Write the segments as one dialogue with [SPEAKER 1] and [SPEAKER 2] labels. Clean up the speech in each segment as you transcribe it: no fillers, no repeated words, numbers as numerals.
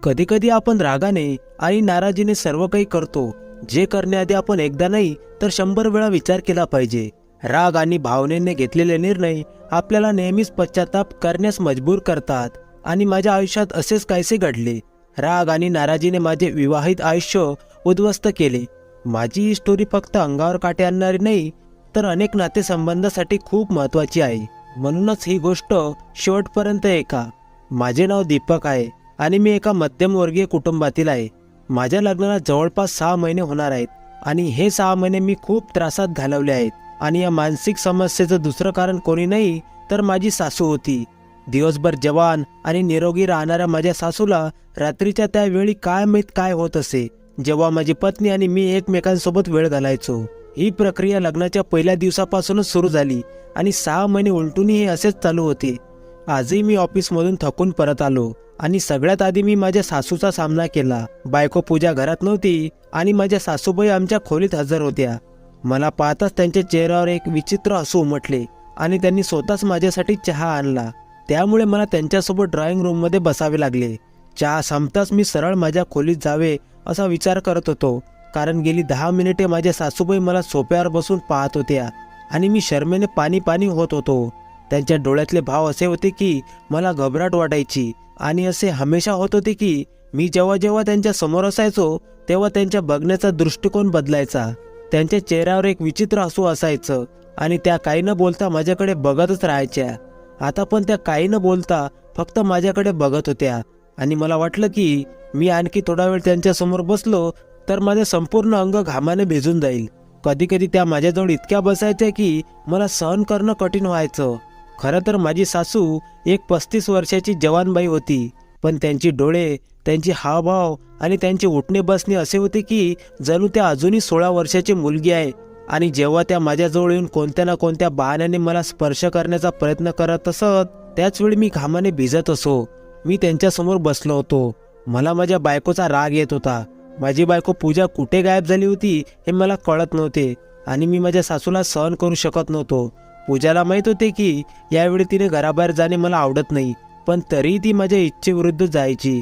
[SPEAKER 1] कधी कधी आपण रागाने आणि नाराजीने सर्व काही करतो, जे करण्याआधी आपण एकदा नाही तर 100 वेळा विचार केला पाहिजे. राग आणि भावनेने घेतलेले निर्णय आपल्याला नेहमीच पश्चाताप करण्यास मजबूर करतात आणि माझ्या आयुष्यात असेच कायसे घडले. राग आणि नाराजीने माझे विवाहित आयुष्य उद्ध्वस्त केले. माझी ही स्टोरी फक्त अंगावर काटे आणणारी नाही, तर अनेक नातेसंबंधासाठी खूप महत्त्वाची आहे. म्हणूनच ही गोष्ट शेवटपर्यंत ऐका. माझे नाव दीपक आहे आणि मी एका मध्यमवर्गीय कुटुंबातील आहे. माझ्या लग्नाला जवळपास 6 महिने होणार आहेत आणि हे 6 महिने मी खूप त्रासात घालवले आहेत. आणि या मानसिक समस्येचं दुसरं कारण कोणी नाही तर माझी सासू होती. दिवसभर जवान आणि निरोगी राहणाऱ्या माझ्या सासूला रात्रीच्या त्या वेळी काय माहीत काय होत असे, जेव्हा माझी पत्नी आणि मी एकमेकांसोबत वेळ घालायचो. ही प्रक्रिया लग्नाच्या पहिल्या दिवसापासूनच सुरू झाली आणि 6 महिने उलटूनही हे असेच चालू होते. आजही मी ऑफिसमधून थकून परत आलो आणि सगळ्यात आधी मी माझ्या सासूचा सामना केला. बायको पूजा घरात नव्हती आणि माझ्या सासूबाई आमच्या खोलीत हजर होत्या. मला पाहताच त्यांच्या चेहऱ्यावर एक विचित्र हसू उमटले आणि त्यांनी स्वतःच माझ्यासाठी चहा आणला. त्यामुळे मला त्यांच्यासोबत ड्रॉइंग रूममध्ये बसावे लागले. चहा संपताच मी सरळ माझ्या खोलीत जावे असा विचार करत होतो, कारण गेली 10 मिनिटे माझ्या सासूबाई मला सोफ्यावर बसून पाहत होत्या आणि मी शरमेने पाणी पाणी होत होतो. त्यांच्या डोळ्यातले भाव असे होते की मला घबराट वाटायची आणि असे हमेशा होत होते की मी जेव्हा जेव्हा त्यांच्या समोर असायचो तेव्हा त्यांच्या बघण्याचा दृष्टिकोन बदलायचा. त्यांच्या चेहऱ्यावर एक विचित्र हसू असायचं आणि त्या काही न बोलता माझ्याकडे बघतच राहायच्या. आता पण त्या काही न बोलता फक्त माझ्याकडे बघत होत्या आणि मला वाटलं की मी आणखी थोडा वेळ त्यांच्यासमोर बसलो तर माझे संपूर्ण अंग घामाने भिजून जाईल. कधी कधी त्या माझ्याजवळ इतक्या बसायच्या की मला सहन करणं कठीण व्हायचं. खरं तर माझी सासू एक 35 वर्षाची जवान बाई होती, पण त्यांची डोळे, त्यांची हावभाव आणि त्यांचे उठणे बसणे असे होते की जणू त्या अजूनही 16 वर्षाची मुलगी आहे. आणि जेव्हा त्या माझ्याजवळ येऊन कोणत्या ना कोणत्या बहाण्याने मला स्पर्श करण्याचा प्रयत्न करत असत, त्याच वेळी मी घामाने भिजत असो. मी त्यांच्यासमोर बसलो होतो. मला माझ्या बायकोचा राग येत होता. माझी बायको पूजा कुठे गायब झाली होती हे मला कळत नव्हते आणि मी माझ्या सासूला सहन करू शकत नव्हतो. पूजाला माहीत होते की यावेळी तिने घराबाहेर जाणे मला आवडत नाही, पण तरीही ती माझ्या इच्छेविरुद्ध जायची.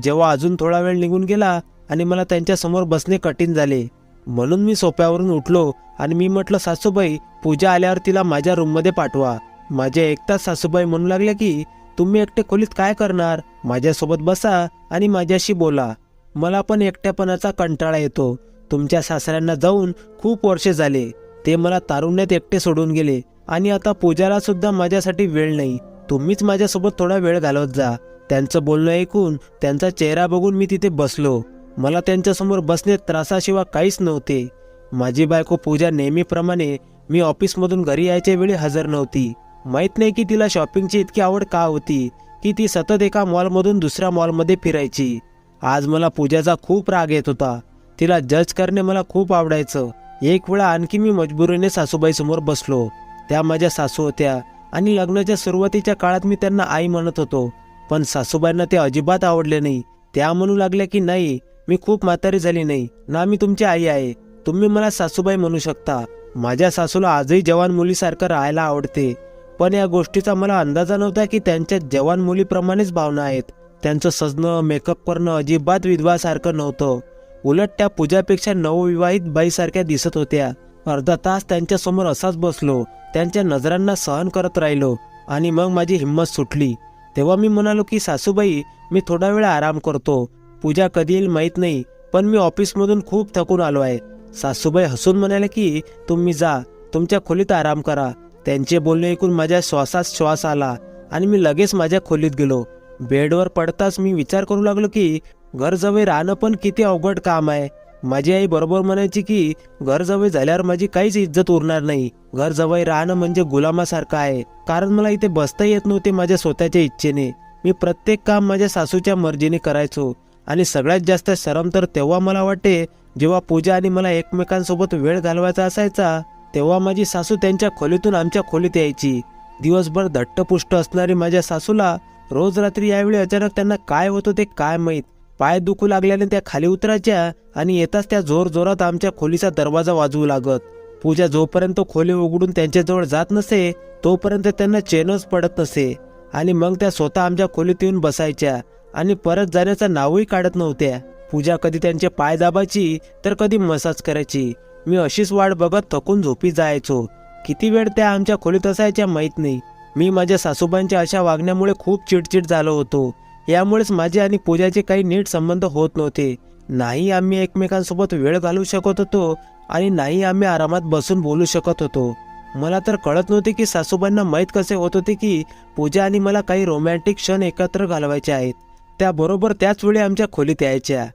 [SPEAKER 1] जेव्हा अजून थोडा वेळ निघून गेला आणि मला त्यांच्यासमोर बसणे कठीण झाले, म्हणून मी सोफ्यावरून उठलो आणि मी म्हटलं, सासूबाई, पूजा आल्यावर तिला माझ्या रूममध्ये पाठवा. माझ्या एकटाच सासूबाई म्हणू लागल्या की तुम्ही एकटे खोलीत काय करणार, माझ्यासोबत बसा आणि माझ्याशी बोला. मला पण एकट्यापणाचा कंटाळा येतो. तुमच्या सासऱ्यांना जाऊन खूप वर्षे झाले. ते मला तारुण्यात एकटे सोडून गेले आणि आता पूजाला सुद्धा माझ्यासाठी वेळ नाही. तुम्हीच माझ्यासोबत थोडा वेळ घालवत जा. त्यांचं बोलणं ऐकून, त्यांचा चेहरा बघून मी तिथे बसलो. मला त्यांच्यासमोर बसणे त्रासाशिवाय काहीच नव्हते. माझी बायको पूजा नेहमीप्रमाणे मी ऑफिसमधून घरी यायच्या वेळी हजर नव्हती. माहीत नाही की तिला शॉपिंगची इतकी आवड का होती की ती सतत एका मॉलमधून दुसऱ्या मॉलमध्ये फिरायची. आज मला पूजाचा खूप राग येत होता. तिला जज करणे मला खूप आवडायचं. एक वेळा आणखी मी मजबुरीने सासूबाईसमोर बसलो. त्या माझ्या सासू होत्या आणि लग्नाच्या सुरुवातीच्या काळात मी त्यांना आई म्हणत होतो, पण सासूबाईंना ते अजिबात आवडले नाही. त्या म्हणू लागल्या की नाही, मी खूप म्हातारी झाली नाही ना, मी तुमची आई आहे, तुम्ही मला सासूबाई म्हणू शकता. माझ्या सासूला आजही जवान मुलीसारखं राहायला आवडते, पण या गोष्टीचा मला अंदाजा नव्हता की त्यांच्या जवान मुलीप्रमाणेच भावना आहेत. त्यांचं सजणं, मेकअप करणं अजिबात विधवासारखं नव्हतं. उलट त्या पूजापेक्षा नवविवाहित बाईसारख्या दिसत होत्या. अर्धा तास त्यांच्यासमोर असाच बसलो, त्यांच्या नजरांना सहन करत राहिलो आणि मग माझी हिंमत सुटली. तेव्हा मी म्हणालो की सासूबाई, मी थोडा वेळ आराम करतो. पूजा कधी येईल माहीत नाही, पण मी ऑफिसमधून खूप थकून आलो आहे. सासूबाई हसून म्हणाले की तुम्ही जा, तुमच्या खोलीत आराम करा. त्यांचे बोलणे ऐकून माझ्या श्वासात श्वास आला आणि मी लगेच माझ्या खोलीत गेलो. बेडवर पडताच मी विचार करू लागलो की घर जवळ राहणं पण किती अवघड काम आहे. माझी आई बरोबर म्हणायची की घर जवळ झाल्यावर माझी काहीच इज्जत उरणार नाही. घर जवळ राहणं म्हणजे गुलामासारखं आहे, कारण मला इथे बसता येत नव्हते माझ्या स्वतःच्या इच्छेने. मी प्रत्येक काम माझ्या सासूच्या मर्जीने करायचो आणि सगळ्यात जास्त शरम तर तेव्हा मला वाटते जेव्हा पूजा आणि मला एकमेकांसोबत वेळ घालवायचा असायचा. तेव्हा माझी सासू त्यांच्या खोलीतून आमच्या खोलीत यायची. दिवसभर धट्टपुष्ट असणारी माझ्या सासूला रोज रात्री यावेळी अचानक त्यांना काय होतं ते काय माहीत, पाय दुखू लागल्याने त्या खाली उतरायच्या आणि येताच त्या जोर जोरात आमच्या खोलीचा दरवाजा वाजवू लागत. पूजा जोपर्यंत खोली उघडून त्यांच्याजवळ जात नसे तोपर्यंत त्यांना चैनच पडत नसे आणि मग त्या स्वतः आमच्या खोलीत येऊन बसायच्या आणि परत जाण्याचं नावही काढत नव्हत्या. पूजा कधी त्यांचे पाय दाबायची तर कधी मसाज करायची. मी अशीच वाट बघत थकून झोपी जायचो. किती वेळ त्या आमच्या खोलीत असायच्या माहीत नाही. मी माझ्या सासूबाईंच्या अशा वागण्यामुळे खूप चिडचिड झालो होतो. यामुळेच माझे आणि पूजाचे काही नीट संबंध होत नव्हते. नाही आम्ही एकमेकांसोबत वेळ घालवू शकत होतो आणि नाही आम्ही आरामात बसून बोलू शकत होतो. मला तर कळत नव्हते की सासूबाईंना माहीत कसे होत होते की पूजा आणि मला काही रोमॅन्टिक क्षण एकत्र घालवायचे आहेत. त्या बरोबर त्याच वेळी आमच्या खोलीत यायच्या.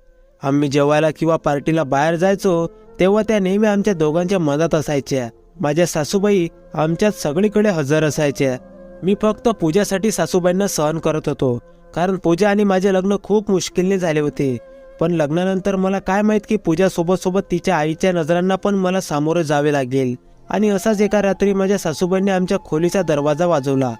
[SPEAKER 1] आम्ही जेवायला किंवा पार्टीला बाहेर जायचो तेव्हा त्या नेहमी आमच्या दोघांच्या मदत असायच्या. माझ्या सासूबाई आमच्यात सगळीकडे हजर असायच्या. मी फक्त पूजासाठी सासूबाईंना सहन करत होतो, कारण पूजा आणि माझे लग्न खूप मुश्किलने झाले होते. पण लग्नानंतर मला काय माहीत की पूजा सोबत तिच्या आईच्या नजरांना पण मला सामोरे जावे लागेल. आणि असाच एका रात्री माझ्या सासूबाईंनी आमच्या खोलीचा दरवाजा वाजवला.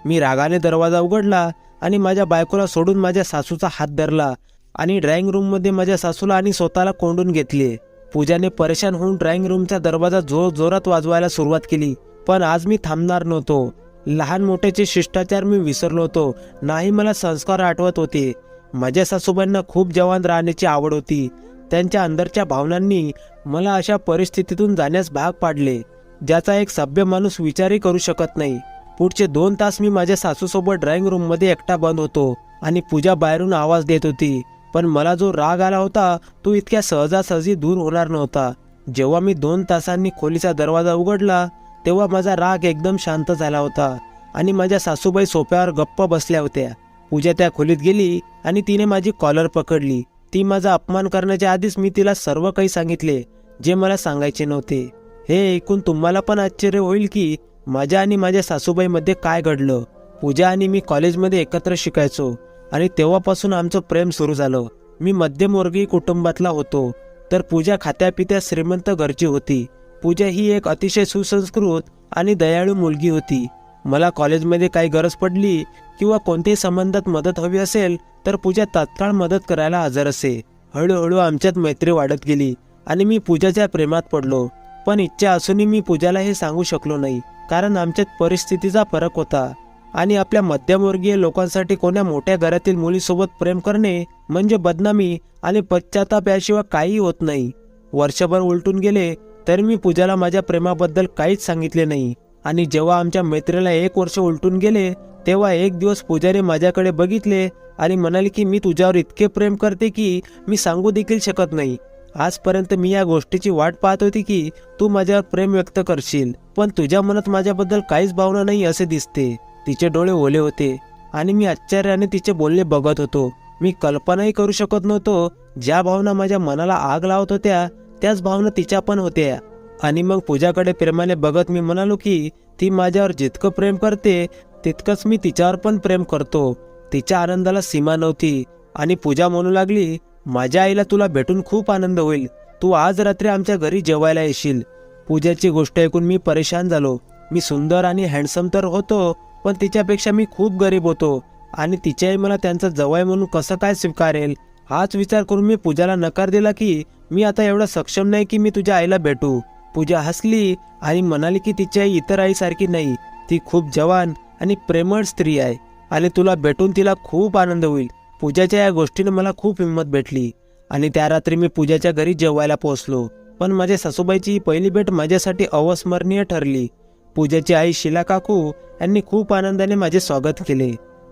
[SPEAKER 1] मी रागाने दरवाजा उघडला आणि माझ्या बायकोला सोडून माझ्या सासूचा हात धरला आणि ड्रॉइंग रूममध्ये माझ्या सासूला आणि स्वतःला कोंडून घेतले. पूजाने परेशान होऊन ड्रॉइंग रूमचा दरवाजा जोरात वाजवायला सुरुवात केली. पण आज मी थांबणार नव्हतो. लहान मोठ्याचे शिष्टाचार मी विसरलो होतो. नाही मला संस्कार आठवत होते. माझ्या सासूबाईंना खूप जवान राहण्याची आवड होती. त्यांच्या अंदरच्या भावनांनी मला अशा परिस्थितीतून जाण्यास भाग पाडले, ज्याचा एक सभ्य माणूस विचारही करू शकत नाही. पुढचे 2 तास मी माझ्या सासूसोबत ड्रॉइंग रूममध्ये एकटा बंद होतो आणि पूजा बाहेरून आवाज देत होती. पण मला जो राग आला होता तो इतक्या सहजासहजी दूर होणार नव्हता. जेव्हा मी 2 तासांनी खोलीचा दरवाजा उघडला तेव्हा माझा राग एकदम शांत झाला होता आणि माझ्या सासूबाई सोफ्यावर गप्प बसल्या होत्या. पूजा त्या खोलीत गेली आणि तिने माझी कॉलर पकडली. ती माझा अपमान करण्याच्या आधीच मी तिला सर्व काही सांगितले जे मला सांगायचे नव्हते. हे ऐकून तुम्हाला पण आश्चर्य होईल की माझ्या आणि माझ्या सासूबाईमध्ये काय घडलं. पूजा आणि मी कॉलेजमध्ये एकत्र शिकायचो आणि तेव्हापासून आमचं प्रेम सुरू झालं. मी मध्यमवर्गीय कुटुंबातला होतो तर पूजा खात्यापित्या श्रीमंत घरची होती. पूजा ही एक अतिशय सुसंस्कृत आणि दयाळू मुलगी होती. मला कॉलेजमध्ये काही गरज पडली किंवा कोणत्याही संबंधात मदत हवी असेल तर पूजा तात्काळ मदत करायला हजर असे. हळूहळू आमच्यात मैत्री वाढत गेली आणि मी पूजाच्या प्रेमात पडलो. पण इच्छा असूनही मी पूजाला हे सांगू शकलो नाही, कारण आमच्यात परिस्थितीचा फरक होता. आणि आपल्या मध्यमवर्गीय लोकांसाठी कोण्या मोठ्या घरातील मुलीसोबत प्रेम करणे म्हणजे बदनामी आणि पश्चाताप याशिवाय काही होत नाही. वर्षभर उलटून गेले तरी मी पूजाला माझ्या प्रेमाबद्दल काहीच सांगितले नाही. आणि जेव्हा आमच्या मैत्रीला 1 वर्ष उलटून गेले तेव्हा एक दिवस पूजाने माझ्याकडे बघितले आणि म्हणाले की मी तुझ्यावर इतके प्रेम करते की मी सांगू देखील शकत नाही. आजपर्यंत मी या गोष्टीची वाट पाहत होती की तू माझ्यावर प्रेम व्यक्त करशील, पण तुझ्या मनात माझ्याबद्दल काहीच भावना नाही असे दिसते. तिचे डोळे ओले होते आणि मी आश्चर्याने तिचे बोलणे बघत होतो. मी कल्पनाही करू शकत नव्हतो ज्या भावना माझ्या मनाला आग लावत होत्या त्याच भावना तिच्या पण होत्या. आणि मग पूजाकडे प्रेमाने बघत मी म्हणालो की ती माझ्यावर जितकं प्रेम करते तितकंच मी तिच्यावर पण प्रेम करतो. तिच्या आनंदाला सीमा नव्हती आणि पूजा म्हणू लागली, माझ्या आईला तुला भेटून खूप आनंद होईल. तू आज रात्री आमच्या घरी जेवायला येशील. पूजाची गोष्ट ऐकून मी परेशान झालो. मी सुंदर आणि हँडसम तर होतो, पण तिच्यापेक्षा मी खूप गरीब होतो आणि तिची आई मला त्यांचा जवळ म्हणून कसं काय स्वीकारेल हाच विचार करून मी पूजाला नकार दिला की मी आता एवढा सक्षम नाही की मी तुझ्या आईला भेटू. पूजा हसली आणि म्हणाली की तिची आई इतर आईसारखी नाही, ती खूप जवान आणि प्रेमळ स्त्री आहे आणि तुला भेटून तिला खूप आनंद होईल. पूजाच्या या गोष्टीने मला खूप हिंमत भेटली आणि त्या रात्री मी पूजाच्या घरी जेवायला पोहोचलो. पण माझ्या सासूबाईची पहिली भेट माझ्यासाठी अविस्मरणीय ठरली. पूजाची आई शीला काकू यांनी खूप आनंदाने माझे स्वागत केले.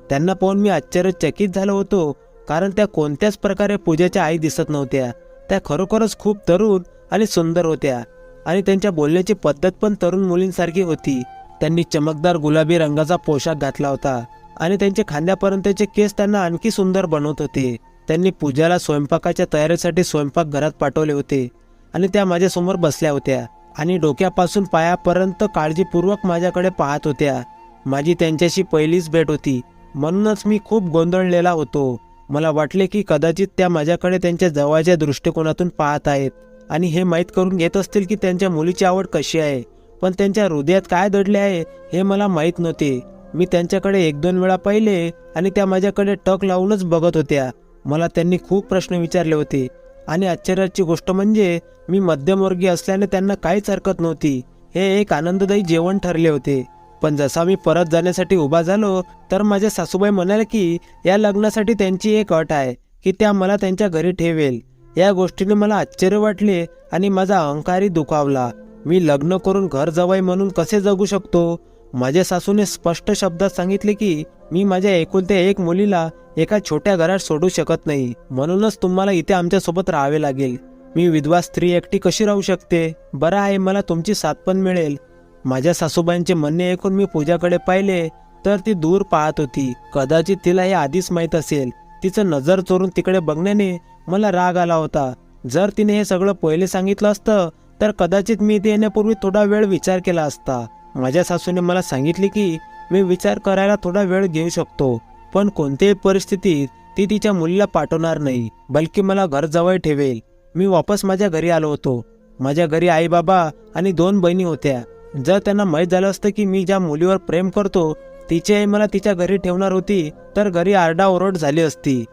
[SPEAKER 1] त्यांना पाहून मी आश्चर्यचकित झालो होतो, कारण त्या कोणत्याच प्रकारे पूजाच्या आई दिसत नव्हत्या. त्या खरोखरच खूप तरुण आणि सुंदर होत्या आणि त्यांच्या बोलण्याची पद्धत पण तरुण मुलींसारखी होती. त्यांनी चमकदार गुलाबी रंगाचा पोशाख घातला होता आणि त्यांचे खांद्यापर्यंतचे केस त्यांना आणखी सुंदर बनवत होते. त्यांनी पूजाला स्वयंपाकाच्या तयारीसाठी स्वयंपाकघरात पाठवले होते आणि त्या माझ्यासमोर बसल्या होत्या आणि डोक्यापासून पायापर्यंत काळजीपूर्वक माझ्याकडे पाहत होत्या. माझी त्यांच्याशी पहिलीच भेट होती, म्हणूनच मी खूप गोंधळलेला होतो. मला वाटले की कदाचित त्या माझ्याकडे त्यांच्या जवळच्या दृष्टिकोनातून पाहत आहेत आणि हे माहीत करून घेत असतील की त्यांच्या मुलीची आवड कशी आहे. पण त्यांच्या हृदयात काय दडले आहे हे मला माहीत नव्हते. मी त्यांच्याकडे 1-2 वेळा पाहिले आणि त्या माझ्याकडे टक लावूनच बघत होत्या. मला त्यांनी खूप प्रश्न विचारले होते आणि आश्चर्याची गोष्ट म्हणजे मी मध्यमवर्गीय असल्याने त्यांना काहीच हरकत नव्हती. हे एक आनंददायी जेवण ठरले होते. पण जसा मी परत जाण्यासाठी उभा झालो तर माझ्या सासूबाई म्हणाल्या की या लग्नासाठी त्यांची एक अट आहे की त्या मला त्यांच्या घरी ठेवेल. या गोष्टीने मला आश्चर्य वाटले आणि माझा अहंकारही दुखावला. मी लग्न करून घर जावई म्हणून कसे जगू शकतो? माझ्या सासूने स्पष्ट शब्दात सांगितले की मी माझ्या एकुलत्या एक मुलीला एका छोट्या घरात सोडू शकत नाही, म्हणूनच तुम्हाला इथे आमच्यासोबत राहावे लागेल. मी विधवा स्त्री एकटी कशी राहू शकते? बरं आहे, मला तुमची साथ पण मिळेल. माझ्या सासूबाईंचे म्हणणे ऐकून मी पूजाकडे पाहिले तर ती दूर पाहत होती. कदाचित तिला हे आधीच माहीत असेल. तिचं नजर चोरून तिकडे बघण्याने मला राग आला होता. जर तिने हे सगळं पहिले सांगितलं असतं तर कदाचित मी इथे येण्यापूर्वी थोडा वेळ विचार केला असता. माझ्या सासूने मला सांगितले की मी विचार करायला थोडा वेळ घेऊ शकतो, पण कोणत्याही परिस्थितीत ती तिच्या मुलीला पाठवणार नाही, बल्कि मला घर जवळ ठेवेल. मी वापस माझ्या घरी आलो होतो. माझ्या घरी आई बाबा आणि 2 बहिणी होत्या. जर त्यांना माहीत झालं असतं की मी ज्या मुलीवर प्रेम करतो तिची आई मला तिच्या घरी ठेवणार होती तर घरी आरडाओरड झाली असती.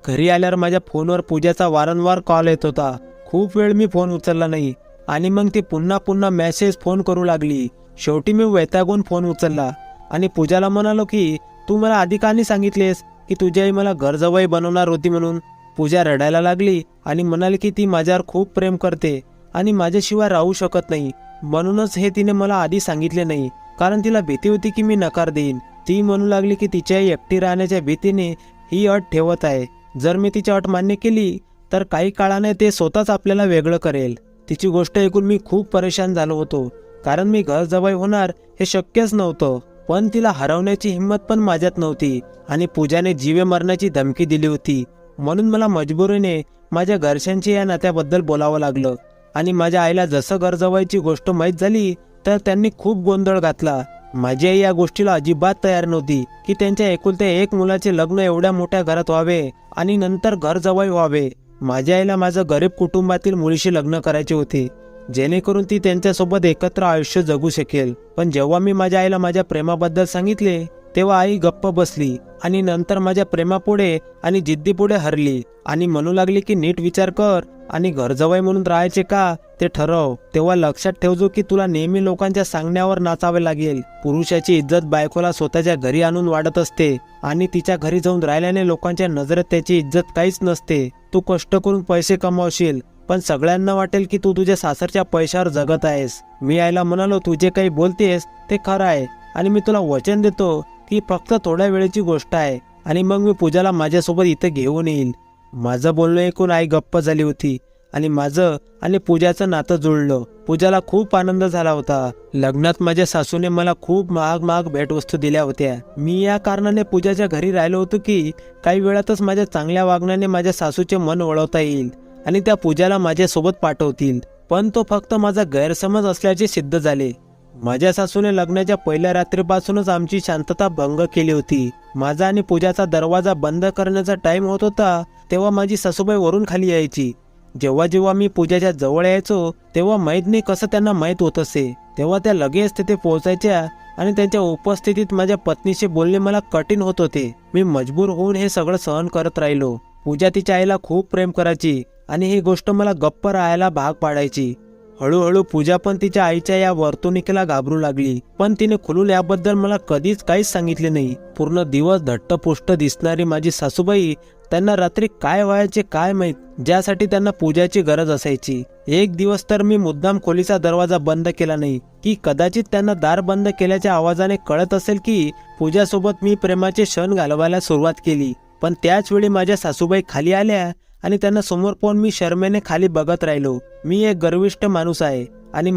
[SPEAKER 1] घरी आल्यावर माझ्या फोनवर पूजाचा वारंवार कॉल येत होता. खूप वेळ मी फोन उचलला नाही आणि मग ती पुन्हा पुन्हा मेसेज फोन करू लागली. शेवटी मी वैतागून फोन उचलला आणि पूजाला म्हणालो की तू मला आधी का नाही सांगितलेस की तुझी आई मला घर जवळ बनवणार होती म्हणून. पूजा रडायला लागली आणि म्हणाली की ती माझ्यावर खूप प्रेम करते आणि माझ्याशिवाय राहू शकत नाही, म्हणूनच हे तिने मला आधी सांगितले नाही, कारण तिला भीती होती की मी नकार देईन. ती म्हणू लागली की तिची आई एकटी राहण्याच्या भीतीने ही अट ठेवत आहे. जर मी तिची अट मान्य केली तर काही काळाने ते स्वतःच आपल्याला वेगळं करेल. तिची गोष्ट ऐकून मी खूप परेशान झालो होतो, कारण मी घर जवळ होणार हे शक्यच नव्हतं. पण तिला हरवण्याची हिंमत पण माझ्यात नव्हती आणि पूजाने जीवे मरण्याची धमकी दिली होती. म्हणून मला मजबुरीने माझ्या घरच्यांची या नात्याबद्दल बोलावं लागलं. आणि माझ्या आईला जसं घर जवळची गोष्ट माहीत झाली तर त्यांनी खूप गोंधळ घातला. माझी आई या गोष्टीला अजिबात तयार नव्हती की त्यांच्या एकुलत्या एक मुलाचे लग्न एवढ्या मोठ्या घरात व्हावे आणि नंतर घर जवळ व्हावे. माझ्या आईला माझं गरीब कुटुंबातील मुलीशी लग्न करायचे होते, जेणेकरून ती त्यांच्यासोबत एकत्र आयुष्य जगू शकेल. पण जेव्हा मी माझ्या आईला माझ्या प्रेमाबद्दल सांगितले तेव्हा आई गप्प बसली आणि नंतर माझ्या प्रेमापुढे आणि जिद्दीपुढे हरली आणि म्हणू लागली की नीट विचार कर आणि घर जवळ म्हणून राहायचे का ते ठरव. तेव्हा लक्षात ठेवजो की तुला नेहमी लोकांच्या सांगण्यावर नाचावे लागेल. पुरुषाची इज्जत बायकोला स्वतःच्या घरी आणून वाढत असते आणि तिच्या घरी जाऊन राहिल्याने लोकांच्या नजरेत त्याची इज्जत काहीच नसते. तू कष्ट करून पैसे कमावशील पण सगळ्यांना वाटेल की तू तुझ्या सासरच्या पैशावर जगत आहेस. मी आईला म्हणालो तू जे काही बोलतेस ते खरं आहे आणि मी तुला वचन देतो की फक्त थोड्या वेळेची गोष्ट आहे आणि मग मी पूजाला माझ्यासोबत इथे घेऊन येईल. माझं बोलणं ऐकून आई गप्प झाली होती आणि माझं आणि पूजाचं नातं जुळलं. पूजाला खूप आनंद झाला होता. लग्नात माझ्या सासूने मला खूप महाग महाग भेटवस्तू दिल्या होत्या. मी या कारणाने पूजाच्या घरी राहिलो होतो की काही वेळातच माझ्या चांगल्या वागण्याने माझ्या सासूचे मन वळवता येईल आणि त्या पूजाला माझ्यासोबत पाठवतील. पण तो फक्त माझा गैरसमज असल्याचे सिद्ध झाले. माझ्या सासूने लग्नाच्या पहिल्या रात्रीपासूनच आमची शांतता भंग केली होती. माझा आणि पूजाचा दरवाजा बंद करण्याचा टाइम होत होता तेव्हा माझी सासूबाई वरून खाली यायची. जेव्हा जेव्हा मी पूजाच्या जवळ यायचो तेव्हा माहीत नाही कसं त्यांना माहीत होत असे. तेव्हा त्या लगेच तिथे पोहोचायच्या आणि त्यांच्या उपस्थितीत माझ्या पत्नीशी बोलणे मला कठीण होत होते. मी मजबूर होऊन हे सगळं सहन करत राहिलो. पूजा तिच्या आईला खूप प्रेम करायची आणि ही गोष्ट मला गप्प राहायला भाग पाडायची. हळूहळू पूजा पण तिच्या आईच्या या वर्तणुकीला घाबरू लागली, पण तिने खुलून याबद्दल मला कधीच काहीच सांगितले नाही. पूर्ण दिवस धट्टपुष्ट दिसणारी माझी सासूबाई त्यांना रात्री काय व्हायचे काय माहीत, ज्यासाठी त्यांना पूजाची गरज असायची. एक दिवस तर मी मुद्दाम खोलीचा दरवाजा बंद केला नाही की कदाचित त्यांना दार बंद केल्याच्या आवाजाने कळत असेल की पूजासोबत मी प्रेमाचे क्षण घालवायला सुरुवात केली. पण त्याच वेळी माझ्या सासूबाई खाली आल्या आणि त्यांना समोर पाहून मी शरमेने खाली बघत राहिलो. मी एक गर्विष्ठ माणूस आहे आणि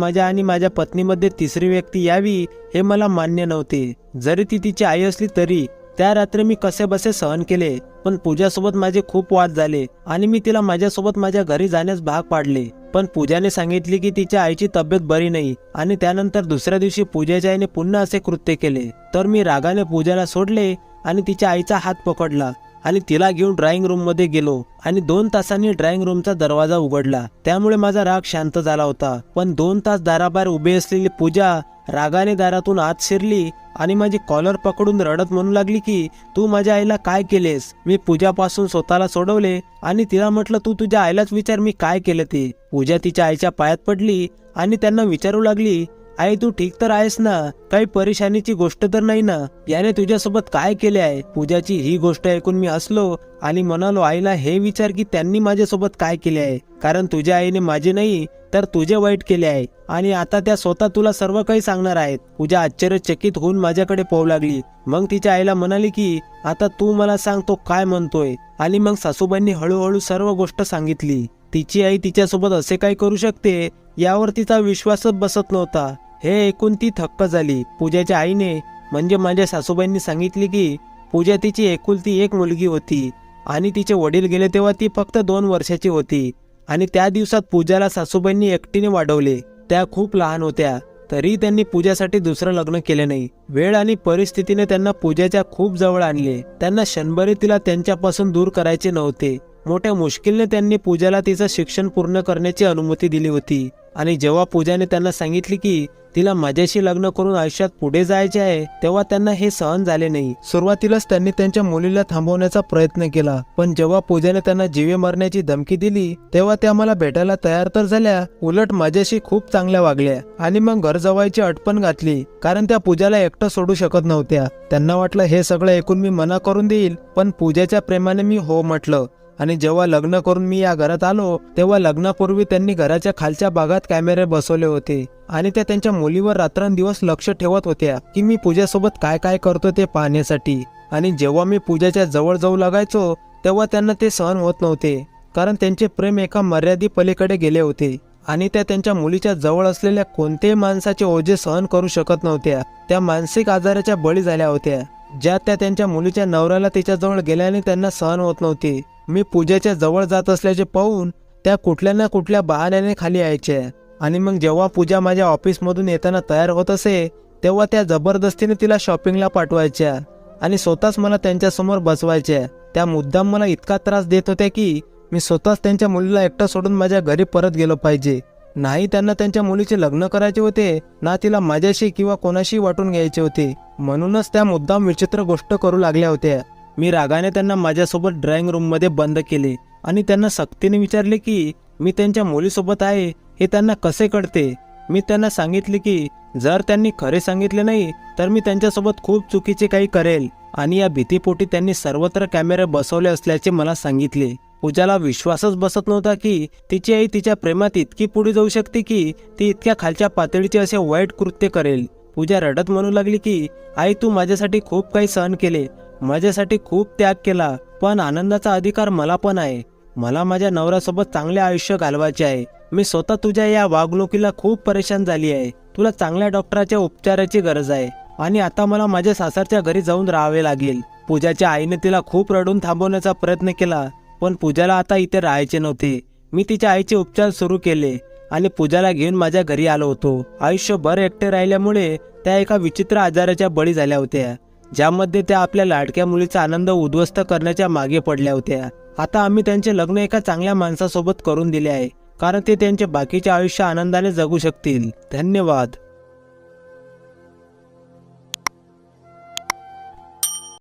[SPEAKER 1] माझ्या पत्नीमध्ये तिसरी व्यक्ती यावी हे मला मान्य नव्हते. जरी ती तिची आई असली तरी त्या रात्री मी कसेबसे सहन केले. पण पूजासोबत माझे खूप वाद झाले आणि मी तिला माझ्यासोबत माझ्या घरी जाण्यास भाग पाडले. पण पूजाने सांगितले की तिच्या आईची तब्येत बरी नाही आणि त्यानंतर दुसऱ्या दिवशी पूजाच्या आईने पुन्हा असे कृत्य केले. तर मी रागाने पूजाला सोडले आणि तिच्या आईचा हात पकडला आणि तिला घेऊन ड्रॉइंग रूम मध्ये गेलो आणि 2 तासांनी ड्रॉइंग रूमचा दरवाजा उघडला. त्यामुळे माझा राग शांत झाला होता. पण 2 तास दाराबाहेर उभी असलेली पूजा रागाने दारातून आत शिरली आणि माझी कॉलर पकडून रडत म्हणू लागली की तू माझ्या आईला काय केलेस. मी पूजापासून स्वतःला सोडवले आणि तिला म्हटलं तू तुझ्या आईलाच विचार मी काय केलं ते. पूजा तिच्या आईच्या पायात पडली आणि त्यांना विचारू लागली आई तू ठीक तर आहेस ना? काही परेशानीची गोष्ट तर नाही ना? याने तुझ्यासोबत काय केले आहे? पूजाची ही गोष्ट ऐकून मी हसलो आणि म्हणालो आईला हे विचार की त्यांनी माझ्यासोबत काय केले आहे, कारण तुझ्या आईने माझे नाही तर तुझे वाईट केले आहे आणि आता त्या स्वतः तुला सर्व काही सांगणार आहेत. पूजा आश्चर्यचकित होऊन माझ्याकडे पाहू लागली. मग तिच्या आईला म्हणाली की आता तू मला सांग तो काय म्हणतोय. आणि मग सासूबाईंनी हळूहळू सर्व गोष्ट सांगितली. तिची आई तिच्यासोबत असे काय करू शकते यावर तिचा विश्वासच बसत नव्हता. हे ऐकून ती थक्क झाली. पूजाच्या आईने म्हणजे माझ्या सासूबाईंनी सांगितले की पूजा तिची एकुलती एक मुलगी होती आणि तिचे वडील गेले तेव्हा ती फक्त 2 वर्षाची होती आणि त्या दिवसात पूजाला सासूबाईंनी एकटीने वाढवले. त्या खूप लहान होत्या तरी त्यांनी पूजासाठी दुसरं लग्न केले नाही. वेळ आणि परिस्थितीने त्यांना पूजाच्या खूप जवळ आणले. त्यांना क्षणभरी तिला त्यांच्यापासून दूर करायचे नव्हते. मोठ्या मुश्किलने त्यांनी पूजाला तिचं शिक्षण पूर्ण करण्याची अनुमती दिली होती आणि जेव्हा पूजाने त्यांना सांगितले की तिला माझ्याशी लग्न करून आयुष्यात पुढे जायचे आहे तेव्हा त्यांना हे सहन झाले नाही. सुरुवातीलाच त्यांनी त्यांच्या मुलीला थांबवण्याचा प्रयत्न केला, पण जेव्हा पूजाने त्यांना जीवे मारण्याची धमकी दिली तेव्हा त्या मला भेटायला तयार तर झाल्या, उलट माझ्याशी खूप चांगल्या वागल्या आणि मग घर जवायची अट पण घातली, कारण त्या पूजाला एकटं सोडू शकत नव्हत्या. त्यांना वाटलं हे सगळं ऐकून मी मना करून देईल, पण पूजाच्या प्रेमाने मी हो म्हटलं. आणि जेव्हा लग्न करून मी या घरात आलो तेव्हा लग्नापूर्वी त्यांनी घराच्या खालच्या भागात कॅमेरे बसवले होते आणि त्या त्यांच्या मुलीवर रात्रंदिवस लक्ष ठेवत होत्या की मी पूजासोबत काय काय करतो ते पाहण्यासाठी. आणि जेव्हा मी पूजाच्या जवळ जाऊ लागायचो तेव्हा त्यांना ते सहन होत नव्हते, कारण त्यांचे प्रेम एका मर्यादी पलीकडे गेले होते आणि त्या त्यांच्या मुलीच्या जवळ असलेल्या कोणत्याही माणसाचे ओझे सहन करू शकत नव्हत्या. त्या मानसिक आजाराच्या बळी झाल्या होत्या, ज्यात त्या त्यांच्या मुलीच्या नवऱ्याला तिच्याजवळ गेल्याने त्यांना सहन होत नव्हते. मी पूजाच्या जवळ जात असल्याचे पाहून त्या कुठल्या ना कुठल्या बहाण्याने खाली यायच्या आणि मग जेव्हा पूजा माझ्या ऑफिसमधून येताना तयार होत असे तेव्हा त्या जबरदस्तीने तिला शॉपिंगला पाठवायच्या आणि स्वतःच मला त्यांच्यासमोर बसवायच्या. त्या मुद्दाम मला इतका त्रास देत होत्या की मी स्वतःच त्यांच्या मुलीला एकटं सोडून माझ्या घरी परत गेलो पाहिजे. नाही त्यांना त्यांच्या मुलीचे लग्न करायचे होते, ना तिला माझ्याशी किंवा कोणाशी वाटून घ्यायचे होते. म्हणूनच त्या मुद्दाम विचित्र गोष्ट करू लागल्या होत्या. मी रागाने त्यांना माझ्यासोबत ड्रॉइंग रूममध्ये बंद केले आणि त्यांना सक्तीने विचारले की मी त्यांच्या मुलीसोबत आहे हे त्यांना कसे कळते. मी त्यांना सांगितले की जर त्यांनी खरे सांगितले नाही तर मी त्यांच्यासोबत खूप चुकीचे काही करेल आणि या भीतीपोटी त्यांनी सर्वत्र कॅमेरे बसवले असल्याचे मला सांगितले. पूजाला विश्वासच बसत नव्हता की तिची आई तिच्या प्रेमात इतकी पुढे जाऊ शकते की ती इतक्या खालच्या पातळीचे असे वाईट कृत्य करेल. पूजा रडत म्हणू लागली की आई तू माझ्यासाठी खूप काही सहन केले, माझ्यासाठी खूप त्याग केला, पण आनंदाचा अधिकार मला पण आहे. मला माझ्या नवऱ्यासोबत चांगले आयुष्य घालवायचे आहे. मी स्वतः तुझ्या या वागणुकीला खूप परेशान झाली आहे. तुला चांगल्या डॉक्टराच्या उपचाराची गरज आहे आणि आता मला माझ्या सासरच्या घरी जाऊन राहावे लागेल. पूजाच्या आईने तिला खूप रडून थांबवण्याचा प्रयत्न केला, पण पूजाला आता इथे राहायचे नव्हते. मी तिच्या आईचे उपचार सुरू केले आणि पूजाला घेऊन माझ्या घरी आलो होतो. आयुष्यभर एकटे राहिल्यामुळे त्या एका विचित्र आजाराच्या बळी झाल्या होत्या, ज्यामध्ये त्या आपल्या लाडक्या मुलीचा आनंद उद्ध्वस्त करण्याच्या मागे पडल्या होत्या. आता आम्ही त्यांचे लग्न एका चांगल्या माणसासोबत करून दिले आहे, कारण ते त्यांचे बाकीचे आयुष्य आनंदाने जगू शकतील. धन्यवाद.